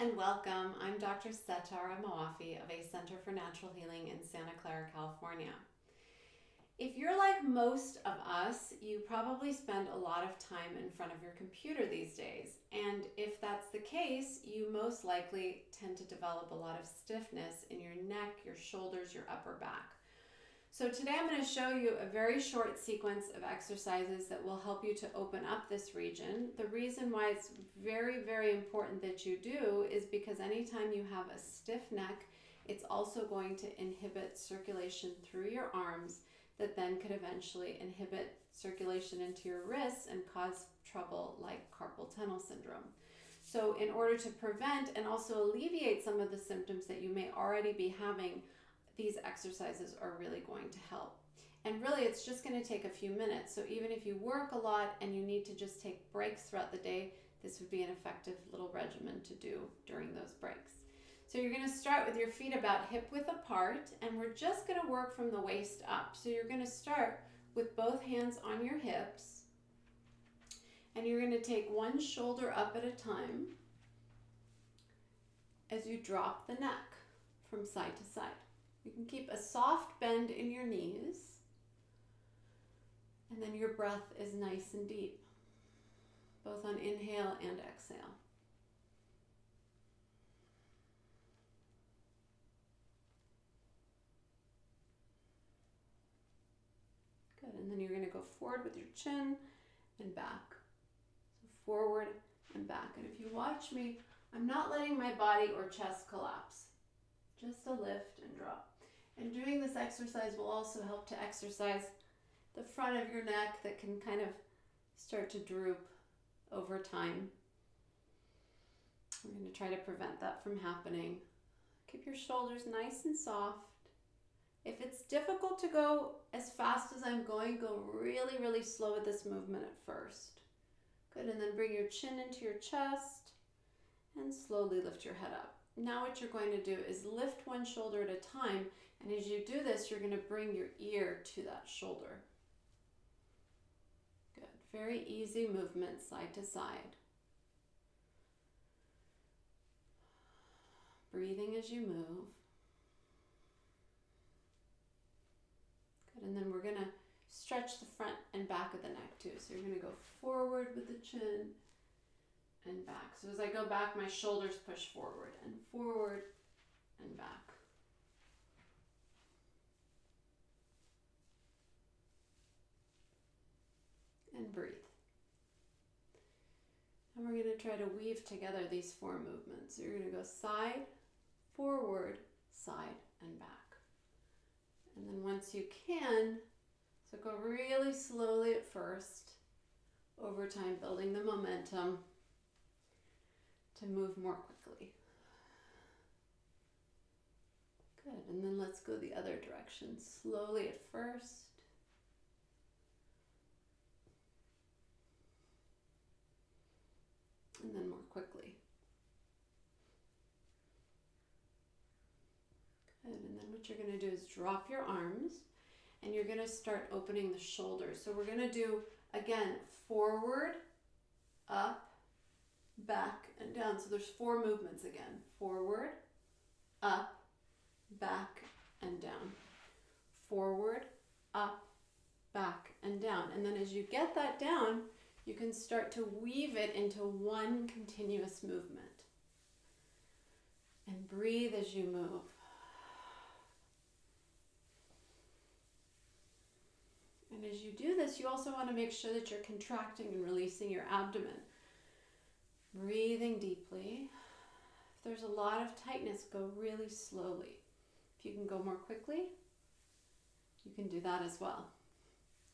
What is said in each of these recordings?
and welcome. I'm Dr. Setara Moafi of a Center for Natural Healing in Santa Clara, California. If you're like most of us, you probably spend a lot of time in front of your computer these days. And if that's the case, you most likely tend to develop a lot of stiffness in your neck, your shoulders, your upper back. So today I'm going to show you a very short sequence of exercises that will help you to open up this region. The reason why it's very, very important that you do is because anytime you have a stiff neck, it's also going to inhibit circulation through your arms that then could eventually inhibit circulation into your wrists and cause trouble like carpal tunnel syndrome. So in order to prevent and also alleviate some of the symptoms that you may already be having, these exercises are really going to help. And really, it's just going to take a few minutes. So even if you work a lot and you need to just take breaks throughout the day, this would be an effective little regimen to do during those breaks. So you're going to start with your feet about hip width apart, and we're just going to work from the waist up. So you're going to start with both hands on your hips, and you're going to take one shoulder up at a time as you drop the neck from side to side. You can keep a soft bend in your knees, and then your breath is nice and deep, both on inhale and exhale. Good, and then you're going to go forward with your chin and back. So forward and back. And if you watch me, I'm not letting my body or chest collapse. Just a lift and drop. And doing this exercise will also help to exercise the front of your neck that can kind of start to droop over time. We're going to try to prevent that from happening. Keep your shoulders nice and soft. If it's difficult to go as fast as I'm going, go really, really slow with this movement at first. Good, and then bring your chin into your chest and slowly lift your head up. Now what you're going to do is lift one shoulder at a time, and as you do this, you're going to bring your ear to that shoulder. Good. Very easy movement side to side. Breathing as you move. Good. And then we're going to stretch the front and back of the neck too. So you're going to go forward with the chin and back. So as I go back, my shoulders push forward and back. And breathe. And we're going to try to weave together these four movements. So you're going to go side, forward, side, and back. And then once you can, so go really slowly at first, over time building the momentum to move more quickly. Good, and then let's go the other direction. Slowly at first. And then more quickly. Good, and then what you're going to do is drop your arms, and you're going to start opening the shoulders. So we're going to do, again, forward, up, back, and down. So there's four movements again. Forward, up, back, and down. Forward, up, back, and down. And then as you get that down, you can start to weave it into one continuous movement. And breathe as you move. And as you do this, you also want to make sure that you're contracting and releasing your abdomen. Breathing deeply. If there's a lot of tightness, go really slowly. If you can go more quickly, you can do that as well.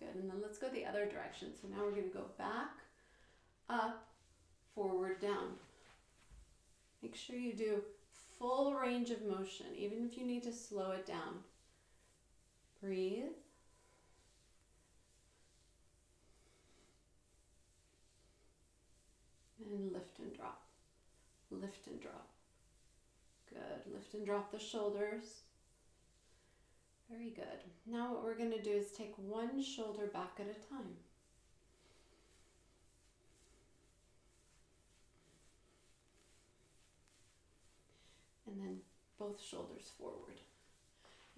Good, and then let's go the other direction. So now we're going to go back, up, forward, down. Make sure you do full range of motion, even if you need to slow it down. Breathe. And lift and drop. Lift and drop. Good. Lift and drop the shoulders. Very good. Now what we're going to do is take one shoulder back at a time. And then both shoulders forward.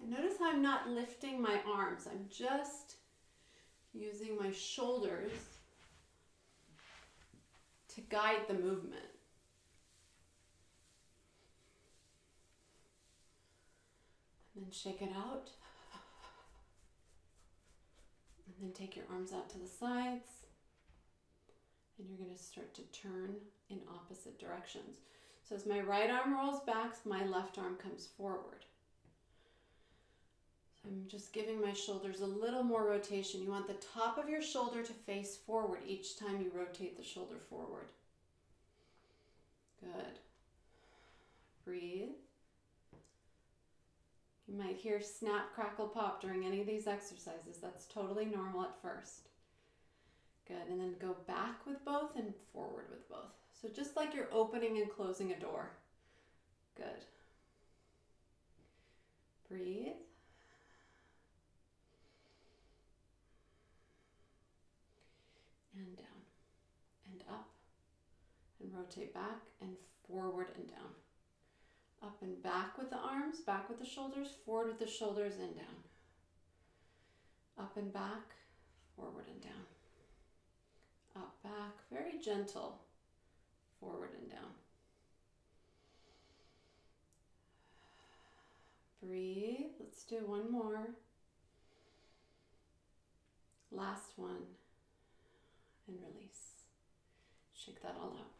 And notice how I'm not lifting my arms. I'm just using my shoulders to guide the movement. And then shake it out. And then take your arms out to the sides. And you're going to start to turn in opposite directions. So as my right arm rolls back, my left arm comes forward. So I'm just giving my shoulders a little more rotation. You want the top of your shoulder to face forward each time you rotate the shoulder forward. Good. Breathe. You might hear snap, crackle, pop during any of these exercises. That's totally normal at first. Good, and then go back with both and forward with both. So just like you're opening and closing a door. Good. Breathe. And down, and up, and rotate back, and forward and down. Up and back with the arms, back with the shoulders, forward with the shoulders, and down. Up and back, forward and down. Up, back, very gentle, forward and down. Breathe, let's do one more. Last one, and release. Shake that all out.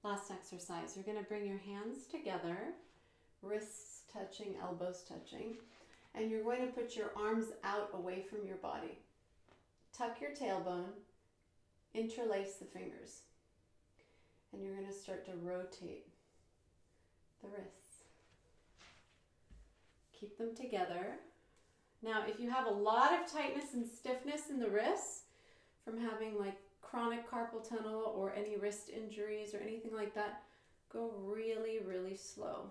Last exercise, you're going to bring your hands together, wrists touching, elbows touching, and you're going to put your arms out away from your body. Tuck your tailbone, interlace the fingers, and you're going to start to rotate the wrists. Keep them together. Now, if you have a lot of tightness and stiffness in the wrists from having like chronic carpal tunnel or any wrist injuries or anything like that, go really, really slow.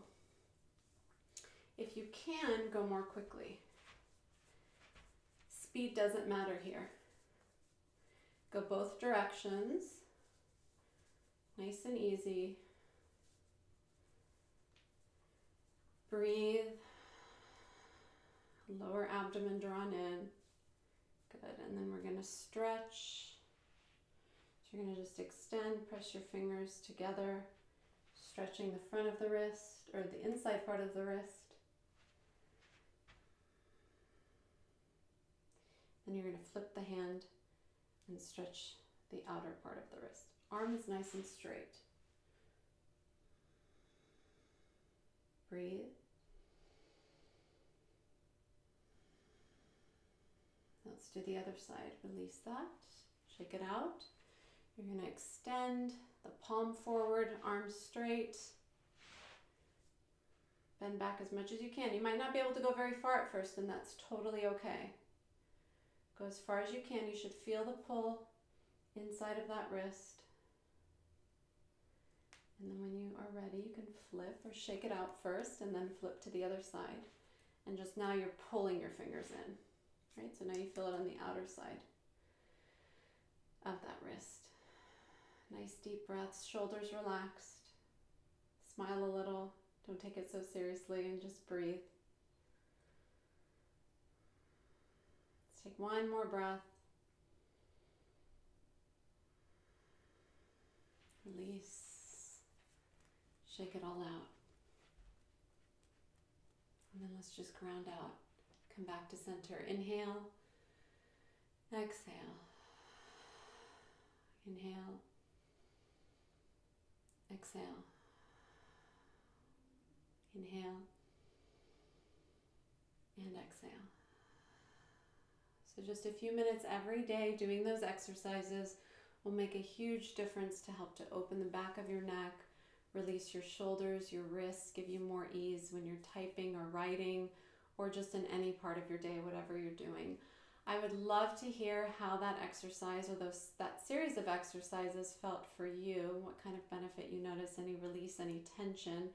If you can, go more quickly. Speed doesn't matter here. Go both directions, nice and easy. Breathe. Lower abdomen drawn in. Good, and then we're going to stretch. So you're going to just extend, press your fingers together, stretching the front of the wrist, or the inside part of the wrist. Then you're going to flip the hand and stretch the outer part of the wrist. Arm is nice and straight. Breathe. Let's do the other side. Release that. Shake it out. You're going to extend the palm forward, arms straight. Bend back as much as you can. You might not be able to go very far at first, and that's totally okay. Go as far as you can. You should feel the pull inside of that wrist. And then when you are ready, you can flip or shake it out first and then flip to the other side. And just now you're pulling your fingers in. Right? So now you feel it on the outer side of that wrist. Nice deep breaths, shoulders relaxed. Smile a little. Don't take it so seriously and just breathe. Let's take one more breath. Release. Shake it all out. And then let's just ground out. Come back to center. Inhale. Exhale. Inhale. Exhale. Inhale. And exhale. So just a few minutes every day doing those exercises will make a huge difference to help to open the back of your neck, release your shoulders, your wrists, give you more ease when you're typing or writing, or just in any part of your day, whatever you're doing. I would love to hear how that exercise or that series of exercises felt for you, what kind of benefit you notice, any release, any tension.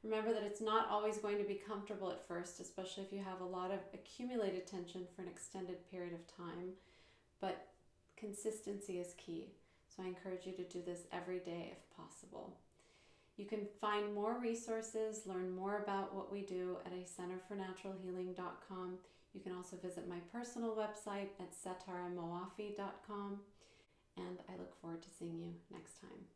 Remember that it's not always going to be comfortable at first, especially if you have a lot of accumulated tension for an extended period of time, but consistency is key. So I encourage you to do this every day if possible. You can find more resources, learn more about what we do at acenterfornaturalhealing.com. You can also visit my personal website at setaramoafi.com. And I look forward to seeing you next time.